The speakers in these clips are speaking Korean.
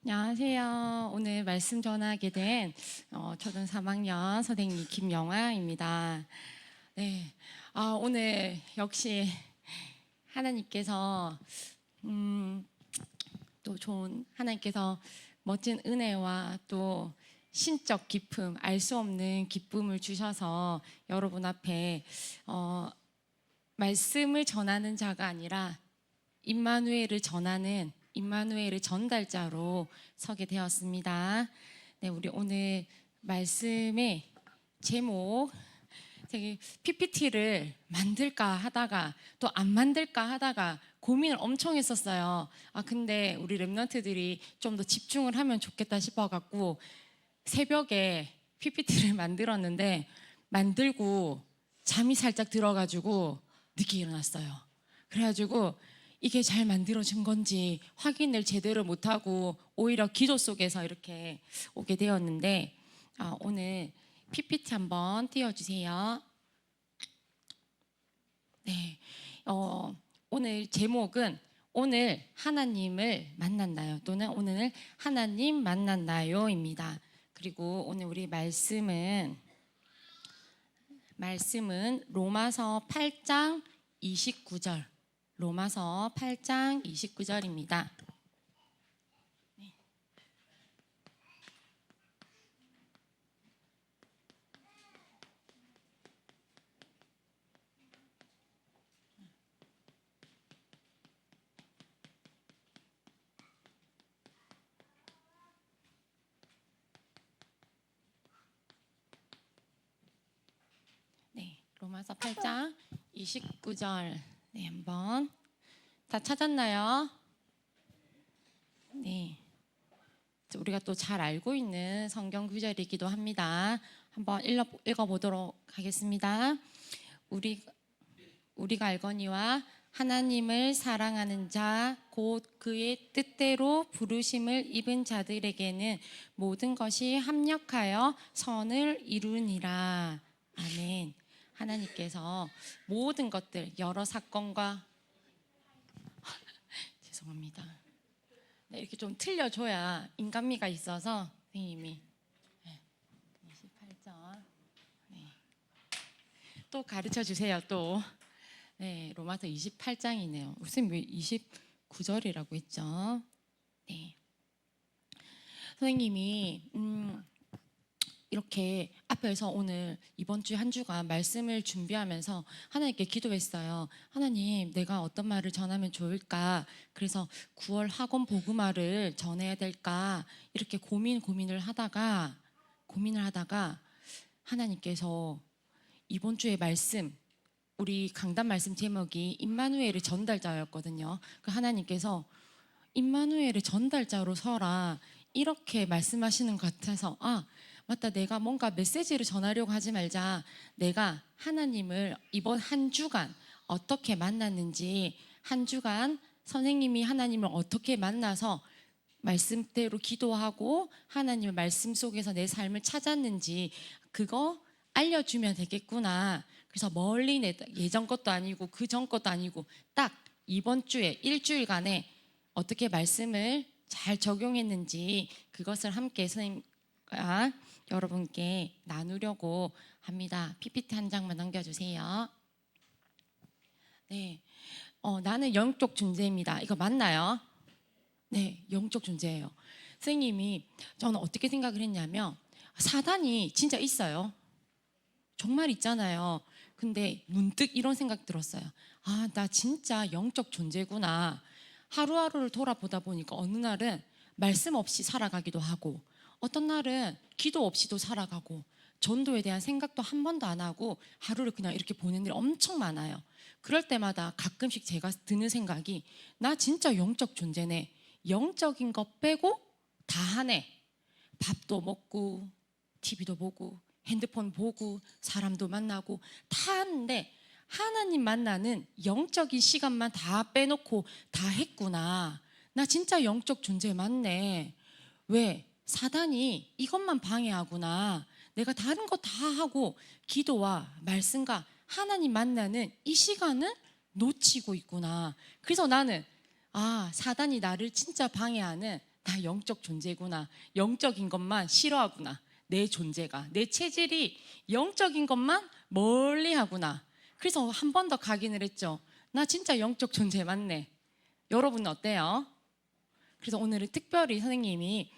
안녕하세요. 오늘 말씀 전하게 된 초등 3학년 선생님 김영아입니다. 네, 오늘 역시 하나님께서 또 좋은 하나님께서 멋진 은혜와 또 신적 기쁨, 알 수 없는 기쁨을 주셔서 여러분 앞에 말씀을 전하는 자가 아니라 임마누엘을 전하는 임마누엘의 전달자로 서게 되었습니다. 네, 우리 오늘 말씀의 제목, 되게 PPT를 만들까 하다가 또 안 만들까 하다가 고민을 엄청 했었어요. 근데 우리 랩런트들이 좀 더 집중을 하면 좋겠다 싶어갖고 새벽에 PPT를 만들었는데 만들고 잠이 살짝 들어가지고 늦게 일어났어요. 그래가지고 이게 잘 만들어진 건지 확인을 제대로 못하고 오히려 기도 속에서 이렇게 오게 되었는데 오늘 PPT 한번 띄워주세요. 네, 오늘 제목은 오늘 하나님을 만났나요? 또는 오늘 하나님 만났나요?입니다. 그리고 오늘 우리 말씀은 로마서 8장 29절 로마서 8장 29절입니다. 네, 로마서 8장 29절. 네, 한번 다 찾았나요? 네, 우리가 또 잘 알고 있는 성경 구절이기도 합니다. 한번 읽어보도록 하겠습니다. 우리가 알거니와 하나님을 사랑하는 자 곧 그의 뜻대로 부르심을 입은 자들에게는 모든 것이 합력하여 선을 이루니라. 아멘. 하나님께서 모든 것들, 여러 사건과 죄송합니다. 네, 이렇게 좀 틀려줘야 인간미가 있어서 선생님이 28절 또 가르쳐 주세요. 또 네, 로마서 28장이네요. 무슨 왜 29절이라고 했죠? 네, 선생님이 이렇게 앞에서 오늘 이번 주 한 주간 말씀을 준비하면서 하나님께 기도했어요. 하나님, 내가 어떤 말을 전하면 좋을까? 그래서 9월 학원 복음화를 전해야 될까? 이렇게 고민을 하다가 하나님께서 이번 주의 말씀, 우리 강단 말씀 제목이 임마누엘의 전달자였거든요. 그 하나님께서 임마누엘의 전달자로 서라 이렇게 말씀하시는 것 같아서 맞다, 내가 뭔가 메시지를 전하려고 하지 말자. 내가 하나님을 이번 한 주간 어떻게 만났는지, 한 주간 선생님이 하나님을 어떻게 만나서 말씀대로 기도하고 하나님의 말씀 속에서 내 삶을 찾았는지 그거 알려주면 되겠구나. 그래서 멀리 예전 것도 아니고 그 전 것도 아니고 딱 이번 주에 일주일간에 어떻게 말씀을 잘 적용했는지 그것을 함께 선생님과 여러분께 나누려고 합니다. PPT 한 장만 넘겨주세요. 네, 나는 영적 존재입니다. 이거 맞나요? 네, 영적 존재예요. 선생님이 저는 어떻게 생각을 했냐면 사단이 진짜 있어요. 정말 있잖아요. 근데 문득 이런 생각 들었어요. 나 진짜 영적 존재구나. 하루하루를 돌아보다 보니까 어느 날은 말씀 없이 살아가기도 하고 어떤 날은 기도 없이도 살아가고 전도에 대한 생각도 한 번도 안 하고 하루를 그냥 이렇게 보내는 일이 엄청 많아요. 그럴 때마다 가끔씩 제가 드는 생각이 나 진짜 영적 존재네. 영적인 것 빼고 다 하네. 밥도 먹고 TV도 보고 핸드폰 보고 사람도 만나고 다 하는데 하나님 만나는 영적인 시간만 다 빼놓고 다 했구나. 나 진짜 영적 존재 맞네. 왜? 사단이 이것만 방해하구나. 내가 다른 거 다 하고 기도와 말씀과 하나님 만나는 이 시간은 놓치고 있구나. 그래서 나는 사단이 나를 진짜 방해하는 나 영적 존재구나. 영적인 것만 싫어하구나. 내 존재가, 내 체질이 영적인 것만 멀리하구나. 그래서 한 번 더 각인을 했죠. 나 진짜 영적 존재 맞네. 여러분은 어때요? 그래서 오늘은 특별히 선생님이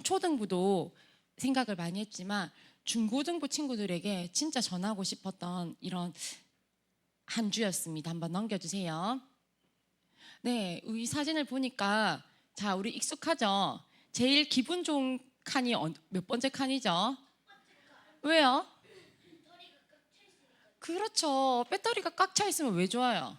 초등부도 생각을 많이 했지만 중고등부 친구들에게 진짜 전하고 싶었던 이런 한 주였습니다. 한번 넘겨주세요. 네, 이 사진을 보니까 자, 우리 익숙하죠? 제일 기분 좋은 칸이 몇 번째 칸이죠? 왜요? 그렇죠. 배터리가 꽉 차 있으면 왜 좋아요?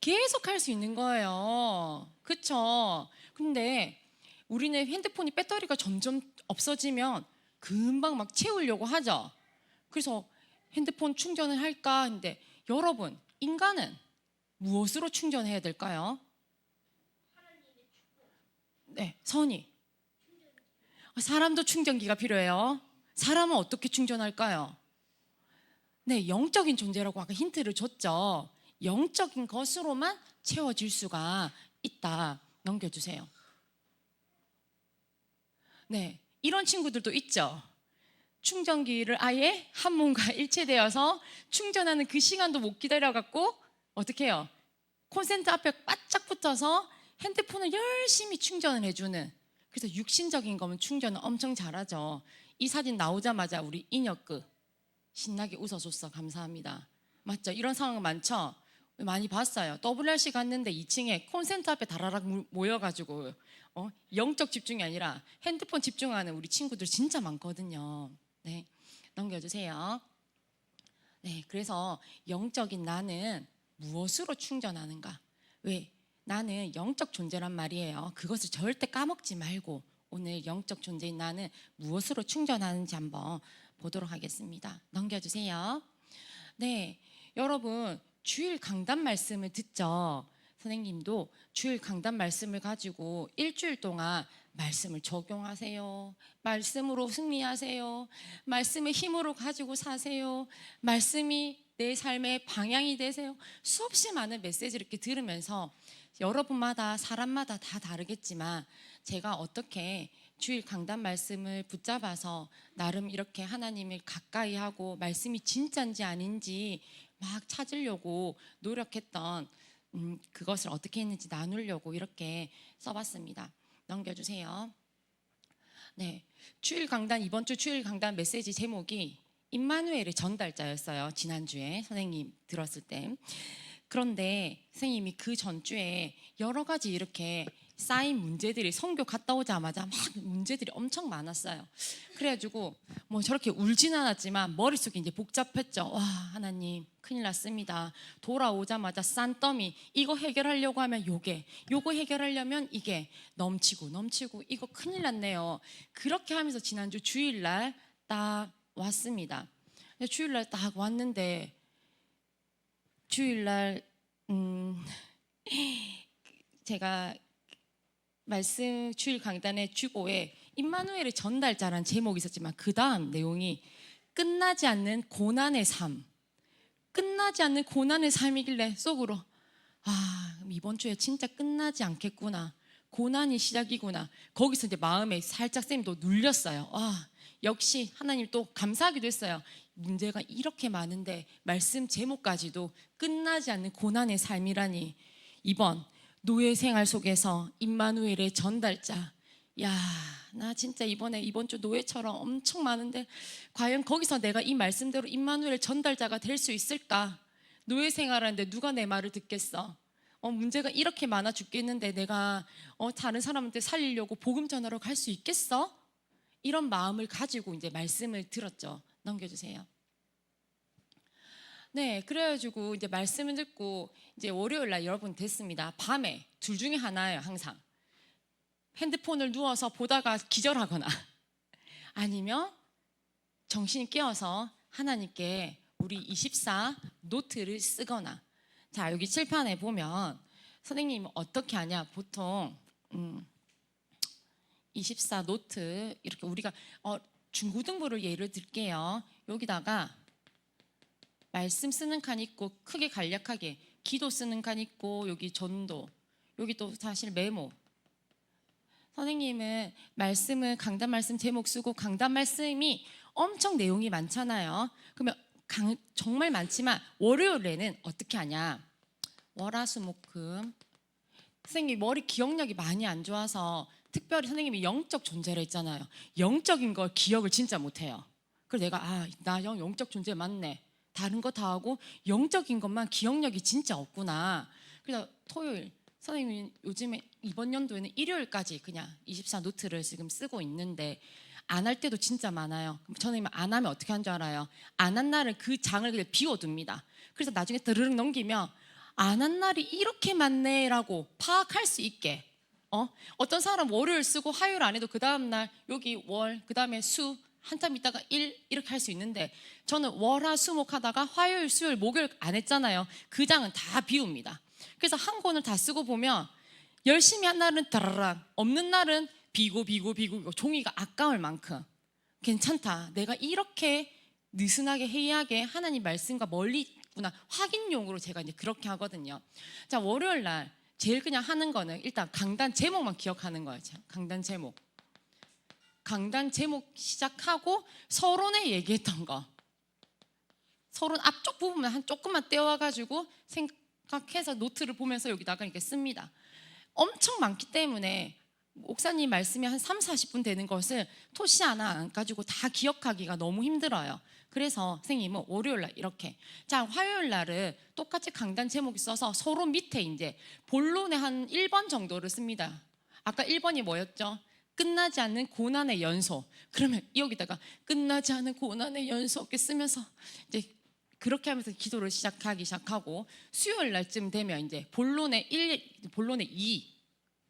계속 할 수 있는 거예요. 그렇죠? 근데 우리는 핸드폰이 배터리가 점점 없어지면 금방 막 채우려고 하죠. 그래서 핸드폰 충전을 할까 했는데 여러분, 인간은 무엇으로 충전해야 될까요? 네, 선이. 사람도 충전기가 필요해요. 사람은 어떻게 충전할까요? 네, 영적인 존재라고 아까 힌트를 줬죠. 영적인 것으로만 채워질 수가 있다. 넘겨주세요. 네, 이런 친구들도 있죠. 충전기를 아예 한 몸과 일체되어서 충전하는 그 시간도 못 기다려갖고 어떻게 해요? 콘센트 앞에 바짝 붙어서 핸드폰을 열심히 충전을 해주는. 그래서 육신적인 거면 충전을 엄청 잘하죠. 이 사진 나오자마자 우리 인혁그 신나게 웃어줬어. 감사합니다. 맞죠? 이런 상황 많죠? 많이 봤어요. WRC 갔는데 2층에 콘센트 앞에 다라락 모여가지고 영적 집중이 아니라 핸드폰 집중하는 우리 친구들 진짜 많거든요. 네, 넘겨주세요. 네, 그래서 영적인 나는 무엇으로 충전하는가? 왜? 나는 영적 존재란 말이에요. 그것을 절대 까먹지 말고 오늘 영적 존재인 나는 무엇으로 충전하는지 한번 보도록 하겠습니다. 넘겨주세요. 네, 여러분 주일 강단 말씀을 듣죠. 선생님도 주일 강단 말씀을 가지고 일주일 동안 말씀을 적용하세요. 말씀으로 승리하세요. 말씀의 힘으로 가지고 사세요. 말씀이 내 삶의 방향이 되세요. 수없이 많은 메시지를 이렇게 들으면서 여러분마다 사람마다 다 다르겠지만 제가 어떻게 주일 강단 말씀을 붙잡아서 나름 이렇게 하나님을 가까이 하고 말씀이 진짜인지 아닌지 막 찾으려고 노력했던 그것을 어떻게 했는지 나누려고 이렇게 써봤습니다. 넘겨주세요. 네, 주일 강단 이번 주 주일 강단 메시지 제목이 임마누엘의 전달자였어요. 지난주에 선생님 들었을 때. 그런데 선생님이 그 전주에 여러 가지 이렇게 쌓인 문제들이 선교 갔다 오자마자 막 문제들이 엄청 많았어요. 그래가지고 뭐 저렇게 울진 않았지만 머릿속이 이제 복잡했죠. 와, 하나님 큰일 났습니다. 돌아오자마자 싼더미 이거 해결하려고 하면 요거 해결하려면 이게 넘치고 이거 큰일 났네요. 그렇게 하면서 지난주 주일날 딱 왔습니다. 주일날 딱 왔는데 주일날 제가 말씀 주일 강단의 주보에 임마누엘의 전달자라는 제목이 있었지만 그 다음 내용이 끝나지 않는 고난의 삶, 끝나지 않는 고난의 삶이길래 속으로 이번 주에 진짜 끝나지 않겠구나, 고난이 시작이구나. 거기서 이제 마음에 살짝 쌤도 눌렸어요. 역시 하나님 또 감사하기도 했어요. 문제가 이렇게 많은데 말씀 제목까지도 끝나지 않는 고난의 삶이라니. 이번 노예 생활 속에서 임마누엘의 전달자. 야, 나 진짜 이번 주 노예처럼 엄청 많은데 과연 거기서 내가 이 말씀대로 임마누엘 전달자가 될 수 있을까? 노예 생활하는데 누가 내 말을 듣겠어? 문제가 이렇게 많아 죽겠는데 내가 다른 사람한테 살리려고 복음 전하러 갈 수 있겠어? 이런 마음을 가지고 이제 말씀을 들었죠. 넘겨주세요. 네, 그래가지고 이제 말씀을 듣고 이제 월요일 날 여러분 됐습니다. 밤에 둘 중에 하나예요. 항상 핸드폰을 누워서 보다가 기절하거나 아니면 정신이 깨어서 하나님께 우리 24 노트를 쓰거나. 자, 여기 칠판에 보면 선생님은 어떻게 하냐. 보통 24 노트 이렇게 우리가 중고등부를 예를 들게요. 여기다가 말씀 쓰는 칸 있고 크게 간략하게 기도 쓰는 칸 있고 여기 전도, 여기 또 사실 메모, 선생님은 말씀은 강단 말씀 제목 쓰고 강단 말씀이 엄청 내용이 많잖아요. 그러면 정말 많지만 월요일에는 어떻게 하냐? 월화수목금. 선생님이 머리 기억력이 많이 안 좋아서 특별히 선생님이 영적 존재라 했잖아요. 영적인 걸 기억을 진짜 못해요. 그래서 내가 나 영적 존재 맞네. 다른 거 다 하고 영적인 것만 기억력이 진짜 없구나. 그래서 토요일 선생님이 요즘에 이번 연도에는 일요일까지 그냥 24 노트를 지금 쓰고 있는데 안 할 때도 진짜 많아요. 선생님은 안 하면 어떻게 하는 줄 알아요? 안 한 날은 그 장을 그냥 비워둡니다. 그래서 나중에 드르륵 넘기면 안 한 날이 이렇게 많네라고 파악할 수 있게. 어떤 사람 월요일 쓰고 화요일 안 해도 그 다음 날 여기 월, 그 다음에 수 한참 있다가 일 이렇게 할 수 있는데 저는 월화수목 하다가 화요일, 수요일, 목요일 안 했잖아요. 그 장은 다 비웁니다. 그래서 한 권을 다 쓰고 보면 열심히 한 날은 따라락, 없는 날은 비고 종이가 아까울 만큼 괜찮다. 내가 이렇게 느슨하게 해이하게 하나님 말씀과 멀리 있구나 확인용으로 제가 이제 그렇게 하거든요. 자, 월요일 날 제일 그냥 하는 거는 일단 강단 제목만 기억하는 거예요. 강단 제목. 강단 제목 시작하고 서론에 얘기했던 거. 서론 앞쪽 부분만 한 조금만 떼어와가지고 생각해서 노트를 보면서 여기다가 이렇게 씁니다. 엄청 많기 때문에 목사님 말씀이 한 3, 40분 되는 것을 토시 하나 안 가지고 다 기억하기가 너무 힘들어요. 그래서 선생님은 월요일 날 이렇게. 자, 화요일 날은 똑같이 강단 제목이 써서 서론 밑에 이제 본론에 한 1번 정도를 씁니다. 아까 1번이 뭐였죠? 끝나지 않는 고난의 연속. 그러면 여기다가 끝나지 않는 고난의 연속 이렇게 쓰면서 이제 그렇게 하면서 기도를 시작하고 수요일 날쯤 되면 이제 본론의 1, 본론의 2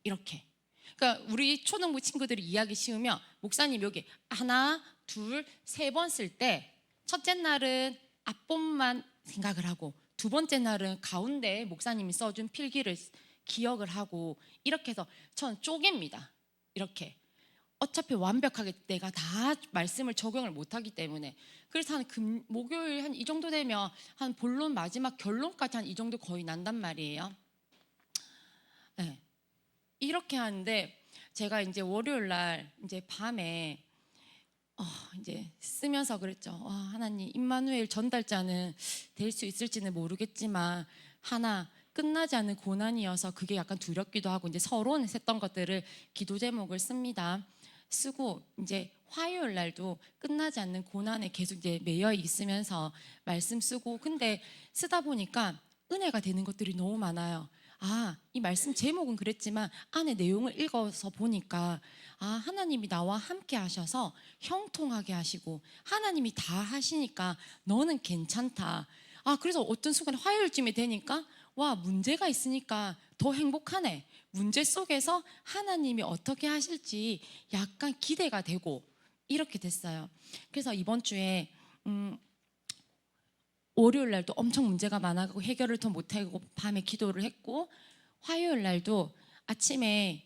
이렇게. 그러니까 우리 초등부 친구들이 이해하기 쉬우면 목사님 여기 하나, 둘, 세 번 쓸 때 첫째 날은 앞본만 생각을 하고 두 번째 날은 가운데 목사님이 써준 필기를 기억을 하고 이렇게 해서 저는 쪼갭니다. 이렇게. 어차피 완벽하게 내가 다 말씀을 적용을 못하기 때문에 그래서 한 목요일 한 이 정도 되면 한 본론 마지막 결론까지 한 이 정도 거의 난단 말이에요. 네. 이렇게 하는데 제가 이제 월요일 날 이제 밤에 이제 쓰면서 그랬죠. 하나님, 임마누엘 전달자는 될 수 있을지는 모르겠지만 하나 끝나지 않는 고난이어서 그게 약간 두렵기도 하고 이제 서론 했던 것들을 기도 제목을 씁니다. 쓰고 이제 화요일 날도 끝나지 않는 고난에 계속 이제 매여 있으면서 말씀 쓰고 근데 쓰다 보니까 은혜가 되는 것들이 너무 많아요. 이 말씀 제목은 그랬지만 안에 내용을 읽어서 보니까 하나님이 나와 함께 하셔서 형통하게 하시고 하나님이 다 하시니까 너는 괜찮다. 그래서 어떤 순간에 화요일쯤이 되니까 문제가 있으니까 더 행복하네. 문제 속에서 하나님이 어떻게 하실지 약간 기대가 되고 이렇게 됐어요. 그래서 이번 주에 월요일 날도 엄청 문제가 많아가고 해결을 더 못하고 밤에 기도를 했고 화요일 날도 아침에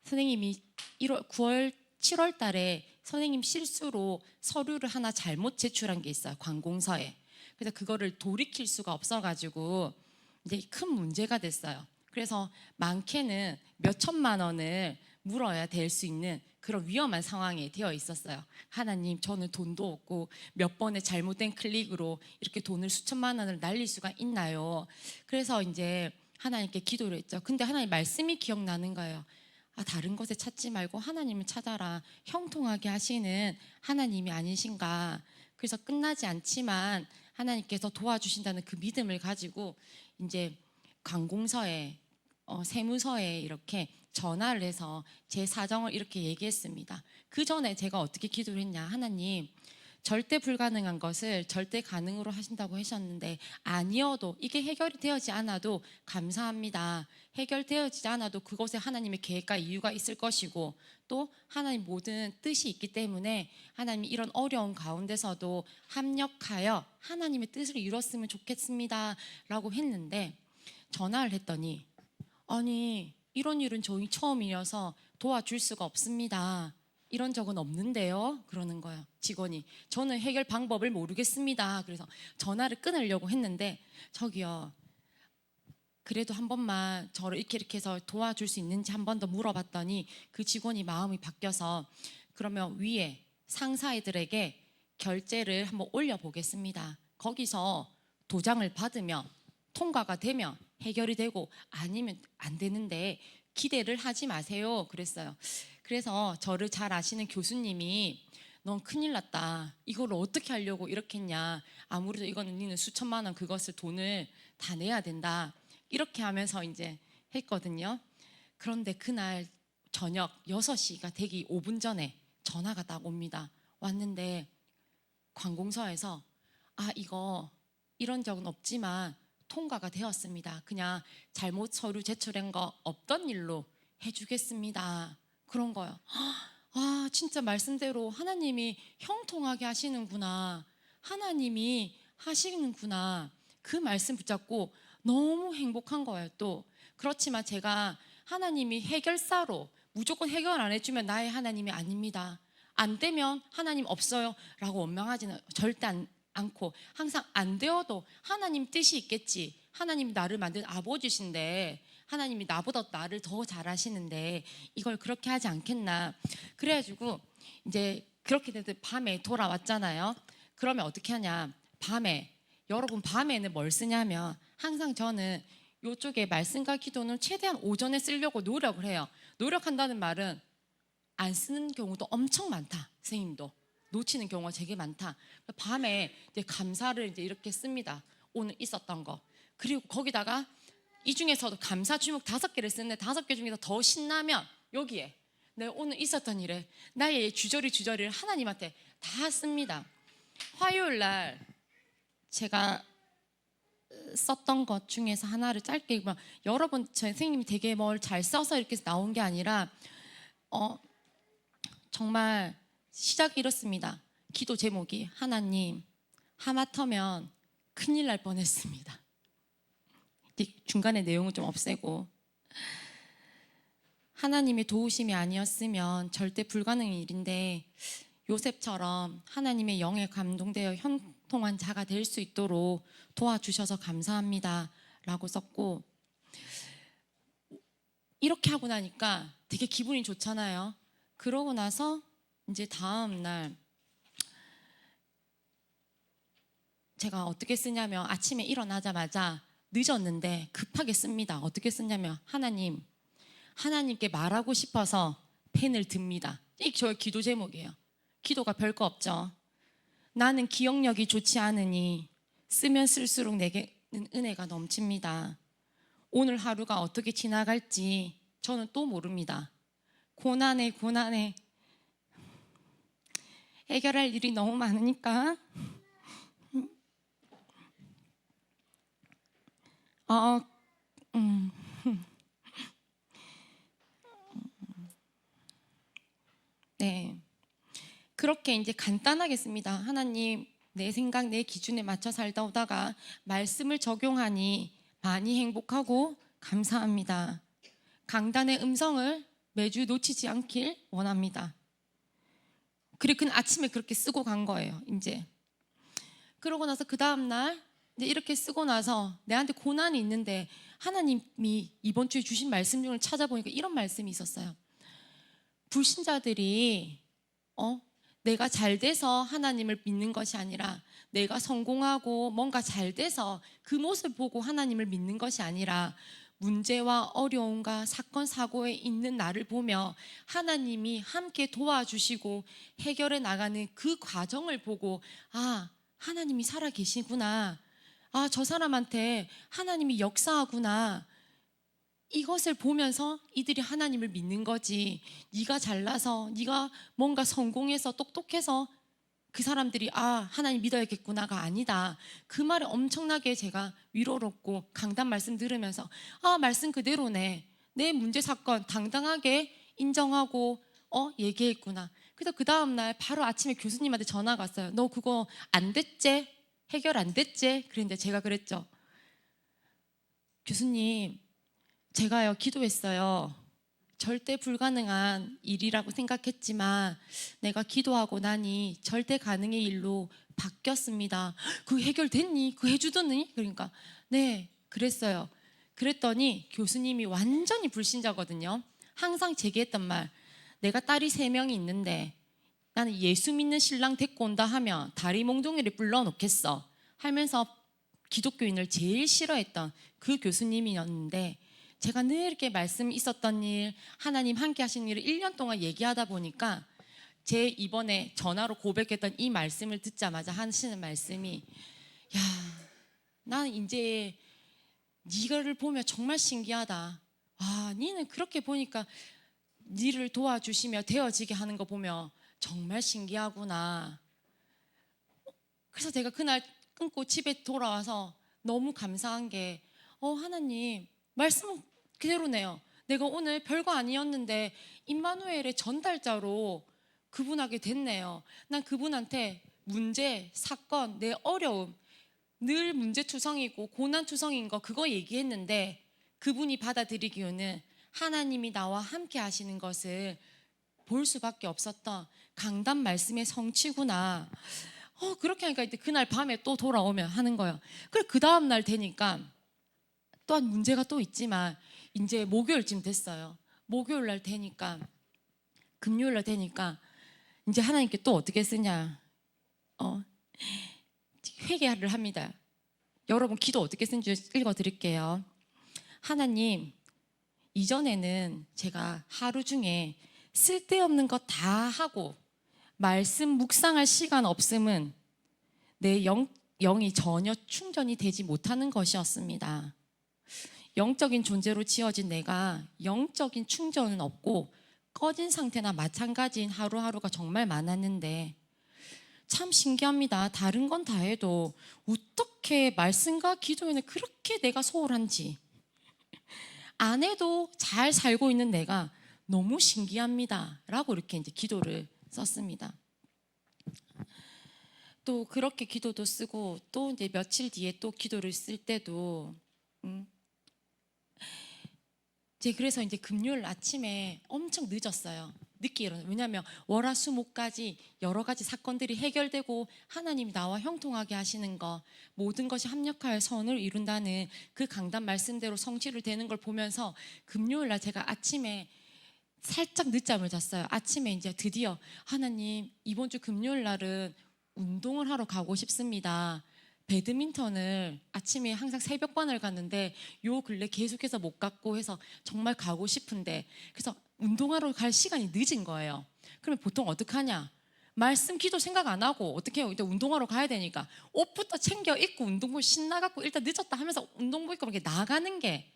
선생님이 9월 7월 달에 선생님 실수로 서류를 하나 잘못 제출한 게 있어요. 관공서에. 그래서 그거를 돌이킬 수가 없어가지고 이제 큰 문제가 됐어요. 그래서 많게는 몇 천만 원을 물어야 될 수 있는 그런 위험한 상황에 되어 있었어요. 하나님, 저는 돈도 없고 몇 번의 잘못된 클릭으로 이렇게 돈을 수천만 원을 날릴 수가 있나요? 그래서 이제 하나님께 기도를 했죠. 근데 하나님 말씀이 기억나는 거예요. 다른 것에 찾지 말고 하나님을 찾아라. 형통하게 하시는 하나님이 아니신가. 그래서 끝나지 않지만 하나님께서 도와주신다는 그 믿음을 가지고 이제 관공서에 세무서에 이렇게 전화를 해서 제 사정을 이렇게 얘기했습니다. 그 전에 제가 어떻게 기도를 했냐. 하나님, 절대 불가능한 것을 절대 가능으로 하신다고 하셨는데 아니어도 이게 해결이 되어지지 않아도 감사합니다. 해결되어지지 않아도 그것에 하나님의 계획과 이유가 있을 것이고 또 하나님 모든 뜻이 있기 때문에 하나님 이런 어려운 가운데서도 합력하여 하나님의 뜻을 이뤘으면 좋겠습니다 라고 했는데 전화를 했더니 아니 이런 일은 저희 처음이어서 도와줄 수가 없습니다. 이런 적은 없는데요 그러는 거예요. 직원이 저는 해결 방법을 모르겠습니다. 그래서 전화를 끊으려고 했는데 저기요 그래도 한 번만 저를 이렇게 해서 도와줄 수 있는지 한 번 더 물어봤더니 그 직원이 마음이 바뀌어서 그러면 위에 상사애들에게 결제를 한번 올려보겠습니다. 거기서 도장을 받으면 통과가 되면 해결이 되고 아니면 안 되는데 기대를 하지 마세요. 그랬어요. 그래서 저를 잘 아시는 교수님이 넌 큰일 났다. 이걸 어떻게 하려고 이렇게 했냐. 아무래도 이거는 니는 수천만 원 그것을 돈을 다 내야 된다. 이렇게 하면서 이제 했거든요. 그런데 그날 저녁 6시가 되기 5분 전에 전화가 딱 옵니다. 왔는데 관공서에서 이거 이런 적은 없지만 통과가 되었습니다. 그냥 잘못 서류 제출한 거 없던 일로 해주겠습니다. 그런 거요. 진짜 말씀대로 하나님이 형통하게 하시는구나. 하나님이 하시는구나. 그 말씀 붙잡고 너무 행복한 거예요. 또 그렇지만 제가 하나님이 해결사로 무조건 해결 안 해주면 나의 하나님이 아닙니다. 안 되면 하나님 없어요 라고 원망하지는 절대 않고 항상 안 되어도 하나님 뜻이 있겠지. 하나님이 나를 만든 아버지신데 하나님이 나보다 나를 더 잘하시는데 이걸 그렇게 하지 않겠나. 그래가지고 이제 그렇게 돼서 밤에 돌아왔잖아요. 그러면 어떻게 하냐. 여러분 밤에는 뭘 쓰냐면 항상 저는 이쪽에 말씀과 기도는 최대한 오전에 쓰려고 노력을 해요. 노력한다는 말은 안 쓰는 경우도 엄청 많다. 선생님도 놓치는 경우가 되게 많다. 밤에 이제 감사를 이제 이렇게 씁니다. 오늘 있었던 거. 그리고 거기다가 이 중에서도 감사 주목 5개를 쓰는데 5개 중에서 더 신나면 여기에 내가 오늘 있었던 일에 나의 주저리를 하나님한테 다 씁니다. 화요일 날 제가 썼던 것 중에서 하나를 짧게 읽으면 여러분 선생님이 되게 뭘 잘 써서 이렇게 나온 게 아니라 정말 시작이 이렇습니다. 기도 제목이 하나님 하마터면 큰일 날 뻔했습니다. 중간에 내용을 좀 없애고 하나님의 도우심이 아니었으면 절대 불가능한 일인데 요셉처럼 하나님의 영에 감동되어 형통한 자가 될 수 있도록 도와주셔서 감사합니다 라고 썼고 이렇게 하고 나니까 되게 기분이 좋잖아요. 그러고 나서 이제 다음 날 제가 어떻게 쓰냐면 아침에 일어나자마자 늦었는데 급하게 씁니다. 어떻게 쓰냐면 하나님께 말하고 싶어서 펜을 듭니다. 이게 저의 기도 제목이에요. 기도가 별거 없죠. 나는 기억력이 좋지 않으니 쓰면 쓸수록 내게는 은혜가 넘칩니다. 오늘 하루가 어떻게 지나갈지 저는 또 모릅니다. 고난에 해결할 일이 너무 많으니까 네. 그렇게 이제 간단하게 씁니다. 하나님, 내 생각, 내 기준에 맞춰 살다 오다가 말씀을 적용하니 많이 행복하고 감사합니다. 강단의 음성을 매주 놓치지 않길 원합니다. 그리고 그는 아침에 그렇게 쓰고 간 거예요. 이제 그러고 나서 그 다음 날 이제 이렇게 쓰고 나서 내한테 고난이 있는데 하나님이 이번 주에 주신 말씀 중을 찾아보니까 이런 말씀이 있었어요. 불신자들이 내가 잘 돼서 하나님을 믿는 것이 아니라 내가 성공하고 뭔가 잘 돼서 그 모습을 보고 하나님을 믿는 것이 아니라 문제와 어려움과 사건 사고에 있는 나를 보며 하나님이 함께 도와주시고 해결해 나가는 그 과정을 보고 하나님이 살아 계시구나. 저 사람한테 하나님이 역사하구나. 이것을 보면서 이들이 하나님을 믿는 거지. 네가 잘나서 네가 뭔가 성공해서 똑똑해서 그 사람들이 하나님 믿어야겠구나가 아니다. 그 말에 엄청나게 제가 위로를 얻고 강단 말씀 들으면서 말씀 그대로네. 내 문제 사건 당당하게 인정하고 얘기했구나. 그래서 그 다음날 바로 아침에 교수님한테 전화가 왔어요. 너 그거 안 됐지? 해결 안 됐지? 그랬는데 제가 그랬죠. 교수님, 제가요 기도했어요. 절대 불가능한 일이라고 생각했지만 내가 기도하고 나니 절대 가능의 일로 바뀌었습니다. 그거 해결됐니? 그거 해주더니? 그러니까 네, 그랬어요. 그랬더니 교수님이 완전히 불신자거든요. 항상 제게 했던 말, 내가 딸이 3명이 있는데 나는 예수 믿는 신랑 데리고 온다 하면 다리 몽둥이를 불러놓겠어 하면서 기독교인을 제일 싫어했던 그 교수님이었는데, 제가 늘 이렇게 말씀 있었던 일, 하나님 함께 하신 일을 1년 동안 얘기하다 보니까 제 이번에 전화로 고백했던 이 말씀을 듣자마자 하시는 말씀이, 야, 나는 이제 네가를 보면 정말 신기하다. 아, 니는 그렇게 보니까 니를 도와주시며 되어지게 하는 거 보면 정말 신기하구나. 그래서 제가 그날 끊고 집에 돌아와서 너무 감사한 게, 하나님 말씀은 그대로네요. 내가 오늘 별거 아니었는데 임마누엘의 전달자로 그분하게 됐네요. 난 그분한테 문제, 사건, 내 어려움, 늘 문제투성이고 고난투성인 거 그거 얘기했는데 그분이 받아들이기에는 하나님이 나와 함께 하시는 것을 볼 수밖에 없었던 강단 말씀의 성취구나. 그렇게 하니까 이제 그날 밤에 또 돌아오면 하는 거예요. 그래, 그 다음날 되니까 또한 문제가 또 있지만 이제 목요일쯤 됐어요. 목요일 날 되니까, 금요일 날 되니까 이제 하나님께 또 어떻게 쓰냐, 회개를 합니다. 여러분 기도 어떻게 쓴지 읽어드릴게요. 하나님, 이전에는 제가 하루 중에 쓸데없는 거 다 하고 말씀 묵상할 시간 없음은 내 영이 전혀 충전이 되지 못하는 것이었습니다. 영적인 존재로 지어진 내가 영적인 충전은 없고 꺼진 상태나 마찬가지인 하루하루가 정말 많았는데, 참 신기합니다. 다른 건 다 해도 어떻게 말씀과 기도에는 그렇게 내가 소홀한지, 안 해도 잘 살고 있는 내가 너무 신기합니다 라고 이렇게 이제 기도를 썼습니다. 또 그렇게 기도도 쓰고 또 이제 며칠 뒤에 또 기도를 쓸 때도 그래서 이제 금요일 아침에 엄청 늦었어요. 늦게 일어나요. 왜냐하면 월화수목까지 여러 가지 사건들이 해결되고 하나님이 나와 형통하게 하시는 거, 모든 것이 합력하여 선을 이룬다는 그 강단 말씀대로 성취를 되는 걸 보면서 금요일 날 제가 아침에 살짝 늦잠을 잤어요. 아침에 이제 드디어 하나님, 이번 주 금요일 날은 운동을 하러 가고 싶습니다. 배드민턴을 아침에 항상 새벽반을 갔는데 요 근래 계속해서 못 갔고 해서 정말 가고 싶은데, 그래서 운동하러 갈 시간이 늦은 거예요. 그러면 보통 어떻게 하냐, 말씀 기도 생각 안 하고 어떻게 해요? 일단 운동하러 가야 되니까 옷부터 챙겨 입고 운동복 신나갖고 일단 늦었다 하면서 운동복 입고 이렇게 나가는 게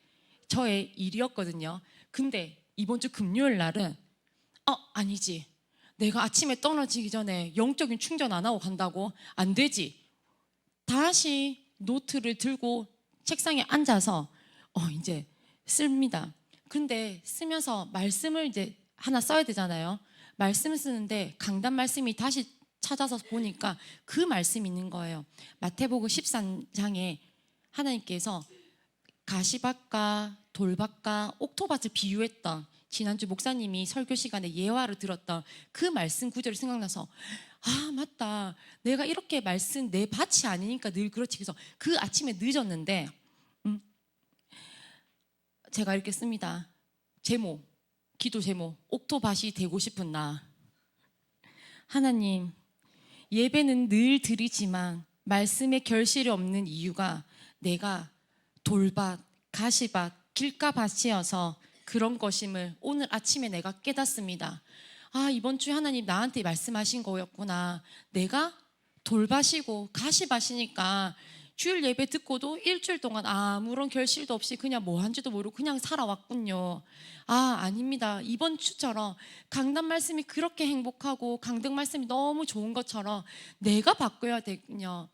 저의 일이었거든요. 근데 이번 주 금요일 날은 아니지, 내가 아침에 떨어지기 전에 영적인 충전 안 하고 간다고? 안 되지. 다시 노트를 들고 책상에 앉아서 이제 씁니다. 근데 쓰면서 말씀을 이제 하나 써야 되잖아요. 말씀을 쓰는데 강단 말씀이 다시 찾아서 보니까 그 말씀이 있는 거예요. 마태복음 13장에 하나님께서 가시밭과 돌밭과 옥토밭을 비유했던, 지난주 목사님이 설교 시간에 예화를 들었던 그 말씀 구절이 생각나서, 맞다, 내가 이렇게 말씀, 내 밭이 아니니까 늘 그렇지. 그래서 그 아침에 늦었는데 제가 이렇게 씁니다. 제목, 기도 제목, 옥토밭이 되고 싶은 나. 하나님, 예배는 늘 드리지만 말씀에 결실이 없는 이유가 내가 돌밭, 가시밭, 길가밭이어서 그런 것임을 오늘 아침에 내가 깨닫습니다. 이번 주에 하나님 나한테 말씀하신 거였구나. 내가 돌밭이고 가시밭이니까 주일 예배 듣고도 일주일 동안 아무런 결실도 없이 그냥 뭐 한지도 모르고 그냥 살아왔군요. 아닙니다. 이번 주처럼 강단 말씀이 그렇게 행복하고 강등 말씀이 너무 좋은 것처럼 내가 바꿔야 되군요.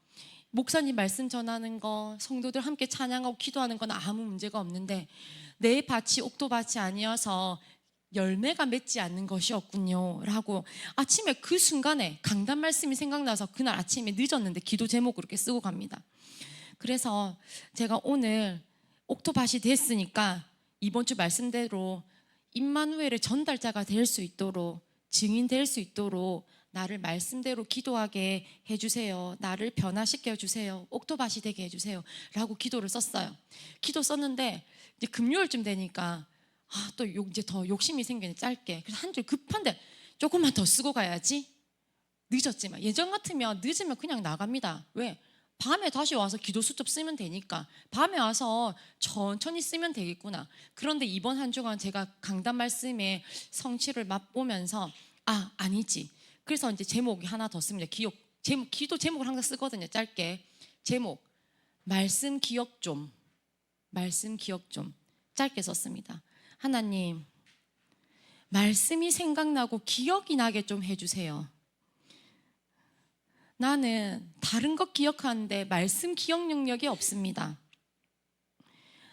목사님 말씀 전하는 거, 성도들 함께 찬양하고 기도하는 건 아무 문제가 없는데 내 밭이 옥토밭이 아니어서 열매가 맺지 않는 것이었군요 라고 아침에 그 순간에 강단 말씀이 생각나서 그날 아침에 늦었는데 기도 제목으로 이렇게 쓰고 갑니다. 그래서 제가 오늘 옥토밭이 됐으니까 이번 주 말씀대로 임마누엘의 전달자가 될 수 있도록, 증인 될 수 있도록 나를 말씀대로 기도하게 해주세요. 나를 변화시켜 주세요. 옥토밭이 되게 해주세요. 라고 기도를 썼어요. 기도 썼는데 이제 금요일쯤 되니까 또 이제 더 욕심이 생기네. 짧게. 그래서 한 줄 급한데 조금만 더 쓰고 가야지. 늦었지만 예전 같으면 늦으면 그냥 나갑니다. 왜? 밤에 다시 와서 기도 수첩 쓰면 되니까 밤에 와서 천천히 쓰면 되겠구나. 그런데 이번 한 주간 제가 강단 말씀의 성취를 맛보면서 아니지. 그래서 이제 제목이 하나 더 씁니다. 기도 제목을 항상 쓰거든요. 짧게. 제목 말씀 기억 좀 짧게 썼습니다. 하나님, 말씀이 생각나고 기억이 나게 좀 해주세요. 나는 다른 것 기억하는데 말씀 기억 능력이 없습니다.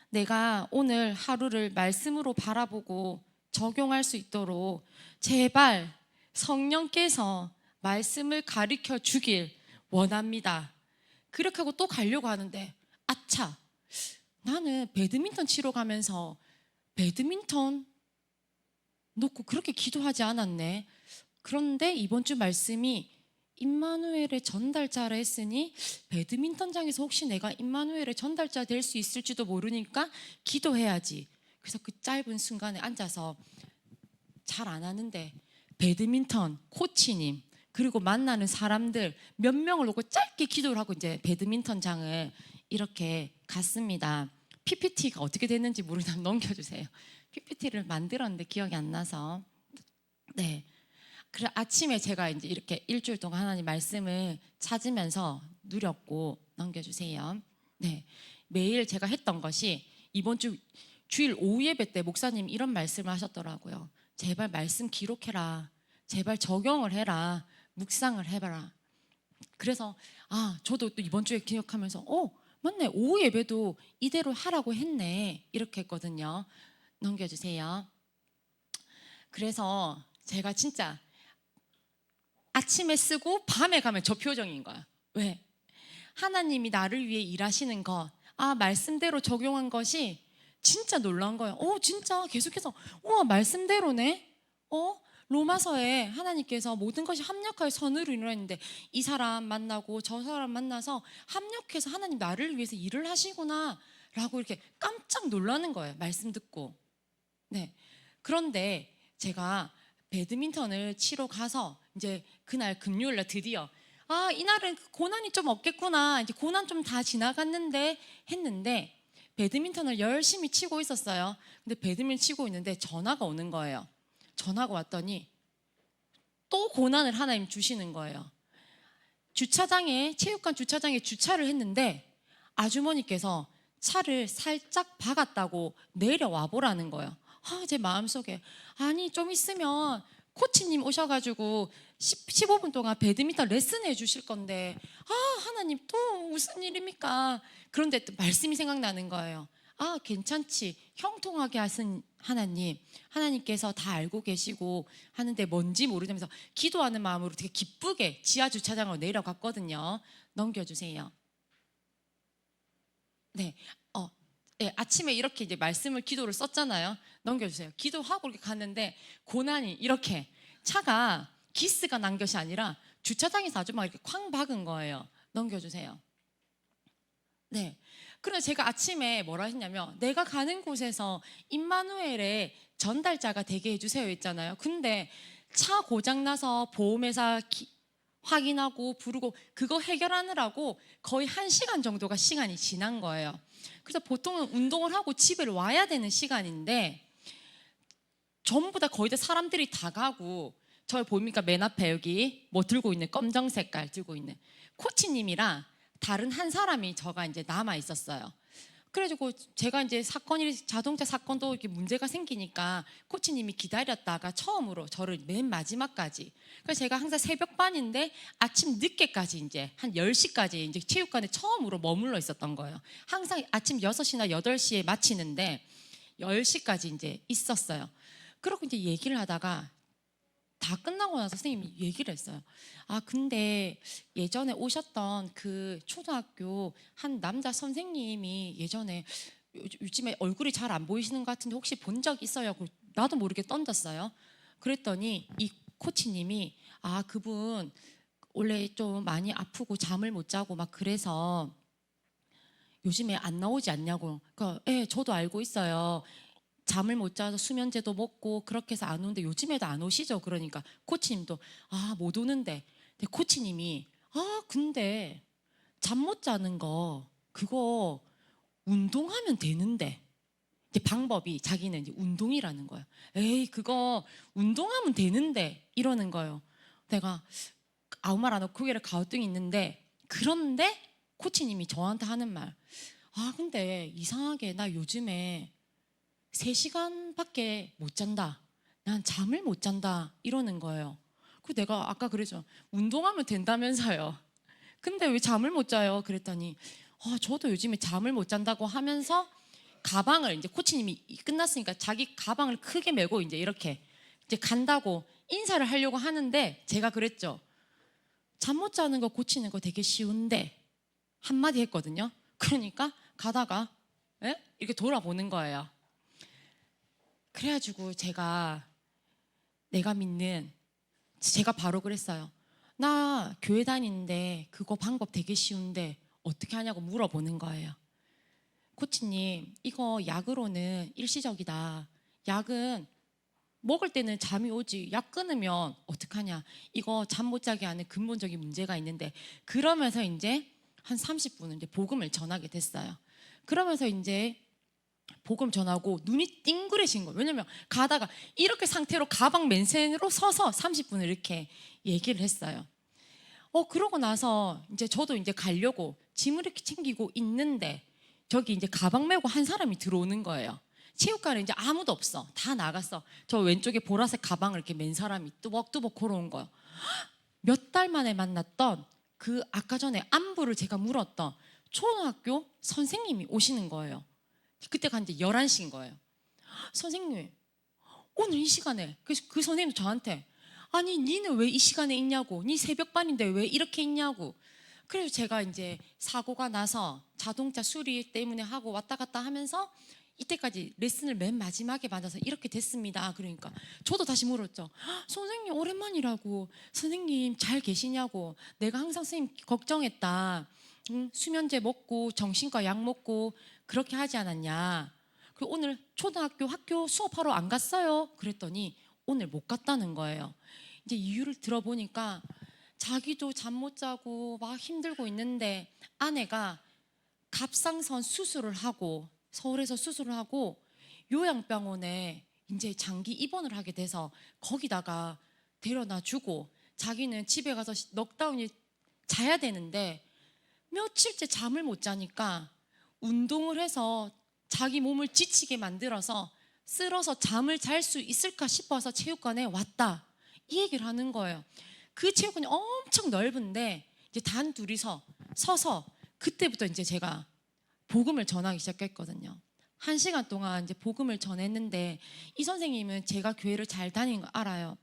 내가 오늘 하루를 말씀으로 바라보고 적용할 수 있도록 제발 성령께서 말씀을 가르쳐 주길 원합니다. 그렇게 하고 또 가려고 하는데 아차, 나는 배드민턴 치러 가면서 배드민턴 놓고 그렇게 기도하지 않았네. 그런데 이번 주 말씀이 임마누엘의 전달자라 했으니 배드민턴장에서 혹시 내가 임마누엘의 전달자 될 수 있을지도 모르니까 기도해야지. 그래서 그 짧은 순간에 앉아서 잘 안 하는데 배드민턴 코치님 그리고 만나는 사람들 몇 명을 놓고 짧게 기도를 하고 이제 배드민턴장을 이렇게 갔습니다. PPT가 어떻게 됐는지 모르면 넘겨주세요. PPT를 만들었는데 기억이 안 나서. 네. 그래 아침에 제가 이제 이렇게 일주일 동안 하나님 말씀을 찾으면서 누렸고 넘겨주세요. 네, 매일 제가 했던 것이 이번 주 주일 오후 예배 때 목사님 이런 말씀을 하셨더라고요. 제발 말씀 기록해라. 제발 적용을 해라. 묵상을 해봐라. 그래서 저도 또 이번 주에 기억하면서 맞네. 오후 예배도 이대로 하라고 했네. 이렇게 했거든요. 넘겨주세요. 그래서 제가 진짜 아침에 쓰고 밤에 가면 저 표정인 거야. 왜? 하나님이 나를 위해 일하시는 것, 말씀대로 적용한 것이 진짜 놀라운 거예요. 진짜 계속해서 말씀대로네. 로마서에 하나님께서 모든 것이 합력하여 선으로 이루어졌는데 이 사람 만나고 저 사람 만나서 합력해서 하나님 나를 위해서 일을 하시구나 라고 이렇게 깜짝 놀라는 거예요. 말씀 듣고. 네. 그런데 제가 배드민턴을 치러 가서 이제 그날 금요일날 드디어 이날은 고난이 좀 없겠구나, 이제 고난 좀 다 지나갔는데 했는데 배드민턴을 열심히 치고 있었어요. 근데 배드민턴 치고 있는데 전화가 오는 거예요. 전화가 왔더니 또 고난을 하나님 주시는 거예요. 체육관 주차장에 주차를 했는데 아주머니께서 차를 살짝 박았다고 내려와 보라는 거예요. 제 마음속에 좀 있으면 코치님 오셔가지고 15분 동안 배드민턴 레슨 해주실 건데 하나님 또 무슨 일입니까? 그런데 또 말씀이 생각나는 거예요. 괜찮지. 형통하게 하신 하나님께서 다 알고 계시고 하는데 뭔지 모르면서 기도하는 마음으로 되게 기쁘게 지하 주차장으로 내려갔거든요. 넘겨주세요. 네. 네, 아침에 이렇게 이제 말씀을 기도를 썼잖아요. 넘겨주세요. 기도하고 이렇게 갔는데 고난이 이렇게 차가 기스가 난 것이 아니라 주차장에서 아주 막 이렇게 쾅 박은 거예요. 넘겨주세요. 네. 그래서 제가 아침에 뭐라 했냐면 내가 가는 곳에서 임마누엘의 전달자가 되게 해주세요 했잖아요. 근데 차 고장나서 보험회사 확인하고 부르고 그거 해결하느라고 거의 1시간 정도가 시간이 지난 거예요. 그래서 보통은 운동을 하고 집에 와야 되는 시간인데 전부 다 거의 다 사람들이 다 가고 저 보입니까? 맨 앞에 여기 뭐 들고 있는 검정 색깔 들고 있는 코치님이랑 다른 한 사람이 저가 이제 남아 있었어요. 그래가지고 제가 이제 자동차 사건도 이렇게 문제가 생기니까 코치님이 기다렸다가 처음으로 저를 맨 마지막까지. 그래서 제가 항상 새벽반인데 아침 늦게까지 이제 한 10시까지 이제 체육관에 처음으로 머물러 있었던 거예요. 항상 아침 6시나 8시에 마치는데 10시까지 이제 있었어요. 그러고 이제 얘기를 하다가 다 끝나고 나서 선생님이 얘기를 했어요. 근데 예전에 오셨던 그 초등학교 한 남자 선생님이 예전에 요즘에 얼굴이 잘 안 보이시는 것 같은데 혹시 본 적 있어요? 나도 모르게 던졌어요. 그랬더니 이 코치님이 그분 원래 좀 많이 아프고 잠을 못 자고 막 그래서 요즘에 안 나오지 않냐고. 그러니까 저도 알고 있어요. 잠을 못 자서 수면제도 먹고 그렇게 해서 안 오는데 요즘에도 안 오시죠. 그러니까 코치님도 못 오는데. 근데 코치님이 근데 잠 못 자는 거 그거 운동하면 되는데. 이제 방법이 자기는 이제 운동이라는 거예요. 에이 그거 운동하면 되는데 이러는 거예요. 내가 아무 말 안 하고 고개를 갸우뚱 있는데, 그런데 코치님이 저한테 하는 말, 근데 이상하게 나 요즘에 3시간밖에 못 잔다. 난 잠을 못 잔다. 이러는 거예요. 그 내가 아까 그랬죠. 운동하면 된다면서요. 근데 왜 잠을 못 자요? 그랬더니 저도 요즘에 잠을 못 잔다고 하면서 가방을 이제 코치님이 끝났으니까 자기 가방을 크게 메고 이제 이렇게 이제 간다고 인사를 하려고 하는데, 제가 그랬죠. 잠 못 자는 거 고치는 거 되게 쉬운데 한마디 했거든요. 그러니까 가다가 이렇게 돌아보는 거예요. 그래가지고 내가 믿는, 제가 바로 그랬어요. 나 교회 다니는데 그거 방법 되게 쉬운데 어떻게 하냐고 물어보는 거예요. 코치님, 이거 약으로는 일시적이다. 약은 먹을 때는 잠이 오지. 약 끊으면 어떡하냐. 이거 잠 못 자게 하는 근본적인 문제가 있는데. 그러면서 이제 한 30분은 이제 복음을 전하게 됐어요. 그러면서 이제 복음 전하고 눈이 띵그레신 거예요. 왜냐면 가다가 이렇게 상태로 가방 맨센으로 서서 30분을 이렇게 얘기를 했어요. 그러고 나서 이제 저도 이제 가려고 짐을 이렇게 챙기고 있는데 저기 이제 가방 메고 한 사람이 들어오는 거예요. 체육관에 이제 아무도 없어. 다 나갔어. 저 왼쪽에 보라색 가방을 이렇게 맨 사람이 뚜벅뚜벅 걸어온 거예요. 몇 달 만에 만났던 그 아까 전에 안부를 제가 물었던 초등학교 선생님이 오시는 거예요. 그때가 이제 11시인 거예요. 선생님, 오늘 이 시간에. 그래서 그 선생님도 저한테 아니 니는 왜 이 시간에 있냐고, 니 새벽반인데 왜 이렇게 있냐고. 그래서 제가 이제 사고가 나서 자동차 수리 때문에 하고 왔다 갔다 하면서 이때까지 레슨을 맨 마지막에 받아서 이렇게 됐습니다. 그러니까 저도 다시 물었죠. 선생님 오랜만이라고, 선생님 잘 계시냐고, 내가 항상 선생님 걱정했다. 수면제 먹고 정신과 약 먹고 그렇게 하지 않았냐. 그리고 오늘 초등학교 학교 수업하러 안 갔어요. 그랬더니 오늘 못 갔다는 거예요. 이제 이유를 들어보니까 자기도 잠 못 자고 막 힘들고 있는데 아내가 갑상선 수술을 하고 서울에서 수술을 하고 요양병원에 이제 장기 입원을 하게 돼서 거기다가 데려다 주고 자기는 집에 가서 넉다운이 자야 되는데 며칠째 잠을 못 자니까 운동을 해서 자기 몸을 지치게 만들어서 쓸어서 잠을 잘 수 있을까 싶어서 체육관에 왔다. 이 얘기를 하는 거예요. 그 체육관이 엄청 넓은데 이제 단 둘이서 서서 그때부터 이제 제가 복음을 전하기 시작했거든요. 1시간 동안 이제 복음을 전했는데 이 선생님은 제가 교회를 잘 다니는 거 알아요.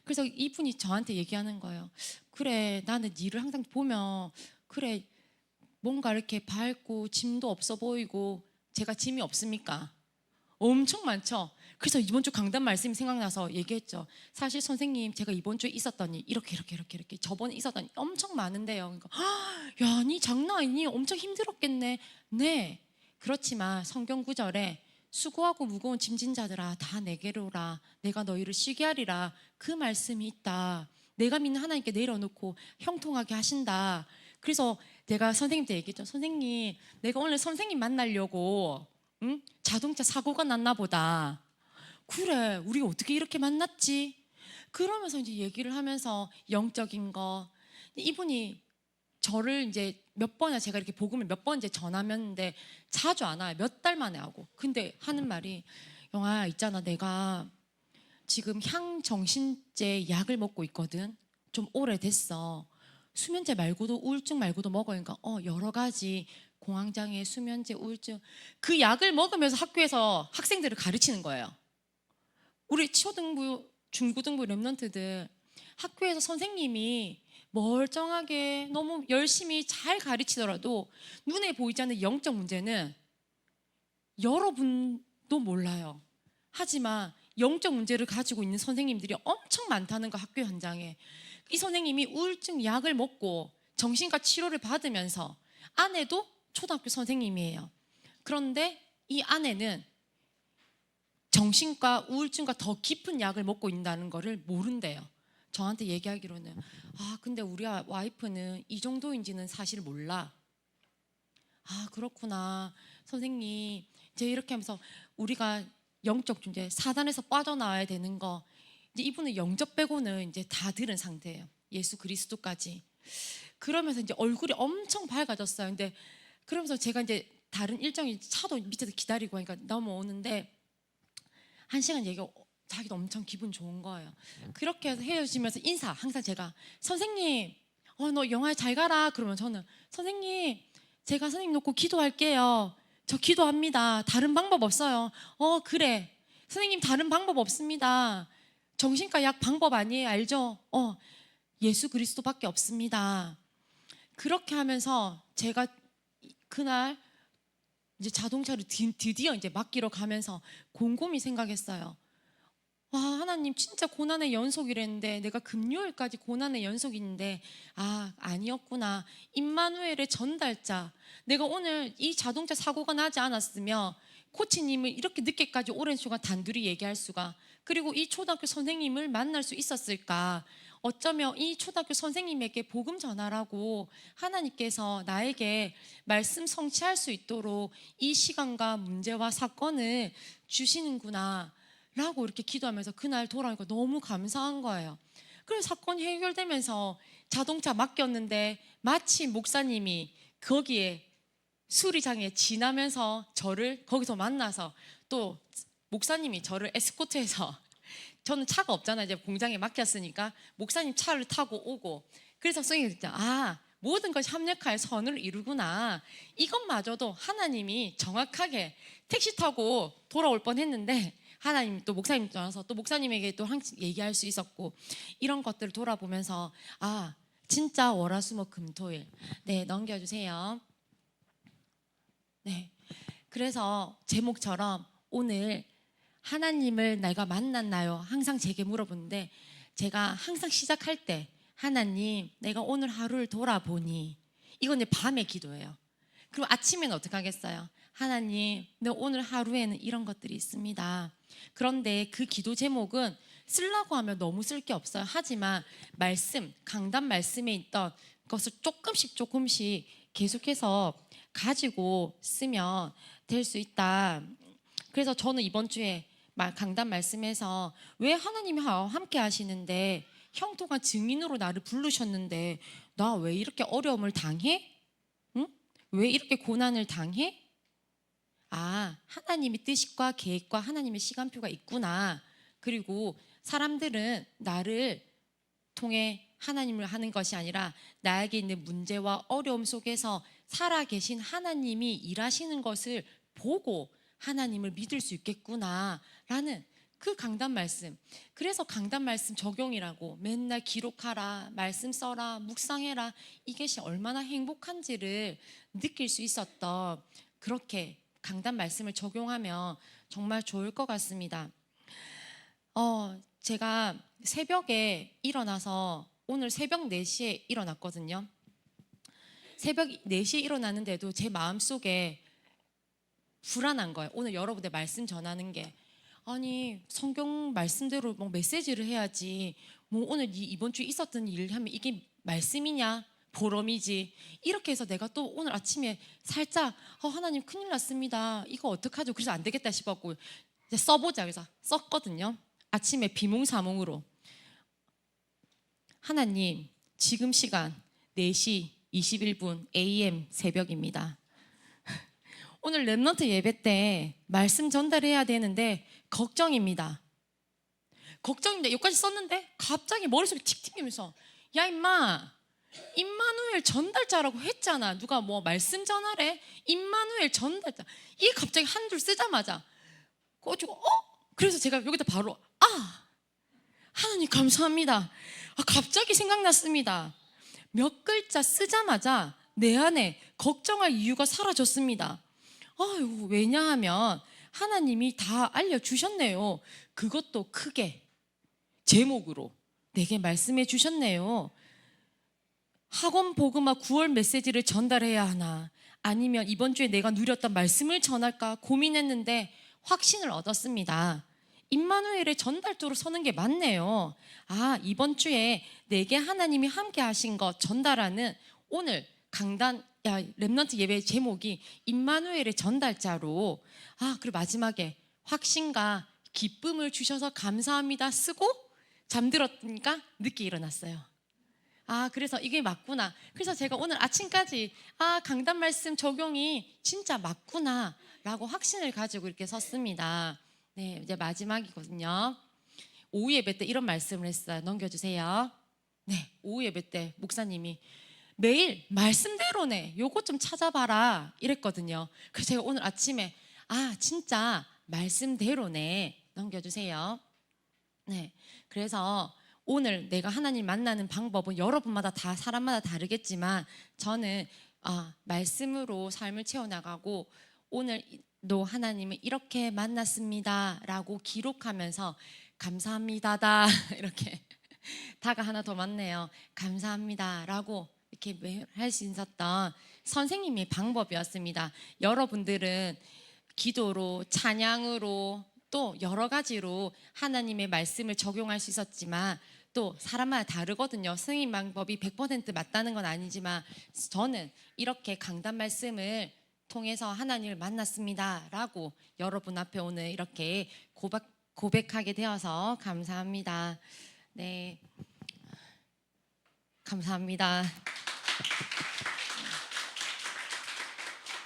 그래서 이분이 저한테 얘기하는 거예요. 그래, 나는 니를 항상 보면 그래 뭔가 이렇게 밝고 짐도 없어 보이고. 제가 짐이 없습니까? 엄청 많죠. 그래서 이번 주 강단 말씀이 생각나서 얘기했죠. 사실 선생님 제가 이번 주에 있었더니 이렇게 저번에 있었더니 엄청 많은데요. 그러니까 야, 니 장난 아니니? 엄청 힘들었겠네. 네, 그렇지만 성경 구절에 수고하고 무거운 짐진 자들아 다 내게로 오라, 내가 너희를 쉬게 하리라, 그 말씀이 있다. 내가 믿는 하나님께 내려놓고 형통하게 하신다. 그래서 내가 선생님한테 얘기했죠. 선생님, 내가 오늘 선생님 만나려고 자동차 사고가 났나 보다. 그래, 우리가 어떻게 이렇게 만났지? 그러면서 이제 얘기를 하면서 영적인 거. 이분이 저를 이제 몇 번이나 제가 이렇게 복음을 몇 번 이제 전하면데 자주 안 와요. 몇 달 만에 하고. 근데 하는 말이, 영아 있잖아, 내가 지금 향정신제 약을 먹고 있거든. 좀 오래됐어. 수면제 말고도 우울증 말고도 먹으니까 여러 가지 공황장애, 수면제, 우울증, 그 약을 먹으면서 학교에서 학생들을 가르치는 거예요. 우리 초등부, 중고등부 랩런트들 학교에서 선생님이 멀쩡하게 너무 열심히 잘 가르치더라도 눈에 보이지 않는 영적 문제는 여러분도 몰라요. 하지만 영적 문제를 가지고 있는 선생님들이 엄청 많다는 거, 학교 현장에. 이 선생님이 우울증 약을 먹고 정신과 치료를 받으면서, 아내도 초등학교 선생님이에요. 그런데 이 아내는 정신과 우울증과 더 깊은 약을 먹고 있다는 거를 모른대요. 저한테 얘기하기로는, 근데 우리 와이프는 이 정도인지는 사실 몰라. 그렇구나 선생님. 이제 이렇게 하면서 우리가 영적 존재, 사단에서 빠져나와야 되는 거, 이제 이분은 영접 빼고는 이제 다 들은 상태예요. 예수 그리스도까지. 그러면서 이제 얼굴이 엄청 밝아졌어요. 근데 그러면서 제가 이제 다른 일정이 차도 밑에서 기다리고 하니까 넘어오는데, 1시간 얘기하고 자기도 엄청 기분 좋은 거예요. 그렇게 해서 헤어지면서 인사, 항상 제가 선생님, 너 영화에 잘 가라. 그러면 저는 선생님, 제가 선생님 놓고 기도할게요. 저 기도합니다. 다른 방법 없어요. 그래 선생님, 다른 방법 없습니다. 정신과 약 방법 아니에요. 알죠? 예수 그리스도밖에 없습니다. 그렇게 하면서 제가 그날 이제 자동차를 드디어 이제 맡기러 가면서 곰곰이 생각했어요. 하나님, 진짜 고난의 연속이랬는데 내가 금요일까지 고난의 연속인데 아니었구나. 임마누엘의 전달자, 내가 오늘 이 자동차 사고가 나지 않았으면 코치님을 이렇게 늦게까지 오랜 시간 단둘이 얘기할 수가, 그리고 이 초등학교 선생님을 만날 수 있었을까. 어쩌면 이 초등학교 선생님에게 복음 전하라고 하나님께서 나에게 말씀 성취할 수 있도록 이 시간과 문제와 사건을 주시는구나 라고 이렇게 기도하면서 그날 돌아오니까 너무 감사한 거예요. 그래서 사건이 해결되면서 자동차 맡겼는데 마침 목사님이 거기에 수리장에 지나면서 저를 거기서 만나서, 또 목사님이 저를 에스코트해서, 저는 차가 없잖아요. 이제 공장에 맡겼으니까 목사님 차를 타고 오고, 그래서 선생님이 모든 것이 합력하여 선을 이루구나. 이것마저도 하나님이 정확하게 택시 타고 돌아올 뻔했는데 하나님 또 목사님 전화서 또 목사님에게 또 항상 얘기할 수 있었고, 이런 것들을 돌아보면서 진짜 월화수목금토일. 네, 넘겨주세요. 네, 그래서 제목처럼 오늘 하나님을 내가 만났나요? 항상 제게 물어보는데, 제가 항상 시작할 때 하나님, 내가 오늘 하루를 돌아보니, 이건 이제 밤의 기도예요. 그럼 아침에는 어떻게 하겠어요? 하나님, 내 오늘 하루에는 이런 것들이 있습니다. 그런데 그 기도 제목은 쓰려고 하면 너무 쓸 게 없어요. 하지만 말씀, 강단 말씀에 있던 것을 조금씩 계속해서 가지고 쓰면 될 수 있다. 그래서 저는 이번 주에 강단 말씀에서, 왜 하나님이 함께 하시는데 형통한 증인으로 나를 부르셨는데 나 왜 이렇게 어려움을 당해? 응? 왜 이렇게 고난을 당해? 하나님의 뜻과 계획과 하나님의 시간표가 있구나. 그리고 사람들은 나를 통해 하나님을 하는 것이 아니라 나에게 있는 문제와 어려움 속에서 살아계신 하나님이 일하시는 것을 보고 하나님을 믿을 수 있겠구나 라는 그 강단 말씀. 그래서 강단 말씀 적용이라고, 맨날 기록하라, 말씀 써라, 묵상해라, 이것이 얼마나 행복한지를 느낄 수 있었던, 그렇게 강단 말씀을 적용하면 정말 좋을 것 같습니다. 제가 새벽에 일어나서 오늘 새벽 4시에 일어났거든요. 새벽 4시에 일어났는데도 제 마음속에 불안한 거예요. 오늘 여러분들 말씀 전하는 게, 성경 말씀대로 메시지를 해야지, 오늘 이번 주에 있었던 일 하면 이게 말씀이냐, 보람이지. 이렇게 해서 내가 또 오늘 아침에 살짝 하나님 큰일 났습니다, 이거 어떡하죠? 그래서 안 되겠다 싶었고 이제 써보자 그래서 썼거든요. 아침에 비몽사몽으로, 하나님, 지금 시간 4시 21분 AM 새벽입니다. 오늘 렘넌트 예배 때 말씀 전달해야 되는데 걱정입니다. 여기까지 썼는데 갑자기 머릿속에 틱 튀기면서, 야 임마, 임마누엘 전달자라고 했잖아. 누가 말씀 전하래? 임마누엘 전달자. 이게 갑자기 한 줄 쓰자마자 꺼지고 그래서 제가 여기다 바로 하나님 감사합니다. 갑자기 생각났습니다. 몇 글자 쓰자마자 내 안에 걱정할 이유가 사라졌습니다. 왜냐하면 하나님이 다 알려주셨네요. 그것도 크게 제목으로 내게 말씀해 주셨네요. 학원 복음화 9월 메시지를 전달해야 하나, 아니면 이번 주에 내가 누렸던 말씀을 전할까 고민했는데 확신을 얻었습니다. 임마누엘의 전달도로 서는 게 맞네요. 아, 이번 주에 내게 하나님이 함께 하신 것 전달하는 오늘 강단 렘넌트 예배 제목이 임마누엘의 전달자로, 그리고 마지막에 확신과 기쁨을 주셔서 감사합니다 쓰고 잠들었으니까 늦게 일어났어요. 그래서 이게 맞구나. 그래서 제가 오늘 아침까지 강단 말씀 적용이 진짜 맞구나 라고 확신을 가지고 이렇게 섰습니다. 네, 이제 마지막이거든요. 오후 예배 때 이런 말씀을 했어요. 넘겨주세요. 네, 오후 예배 때 목사님이 매일 말씀대로네, 요거 좀 찾아봐라 이랬거든요. 그래서 제가 오늘 아침에 진짜 말씀대로네, 넘겨주세요. 네, 그래서 오늘 내가 하나님 만나는 방법은 여러분마다 다 사람마다 다르겠지만 저는 말씀으로 삶을 채워나가고 오늘도 하나님을 이렇게 만났습니다 라고 기록하면서 감사합니다다 이렇게 다가 하나 더 많네요. 감사합니다 라고 이렇게 할 수 있었던 선생님의 방법이었습니다. 여러분들은 기도로, 찬양으로, 또 여러 가지로 하나님의 말씀을 적용할 수 있었지만 또 사람마다 다르거든요. 선생님 방법이 100% 맞다는 건 아니지만 저는 이렇게 강단 말씀을 통해서 하나님을 만났습니다 라고 여러분 앞에 오늘 이렇게 고백하게 되어서 감사합니다. 네, 감사합니다.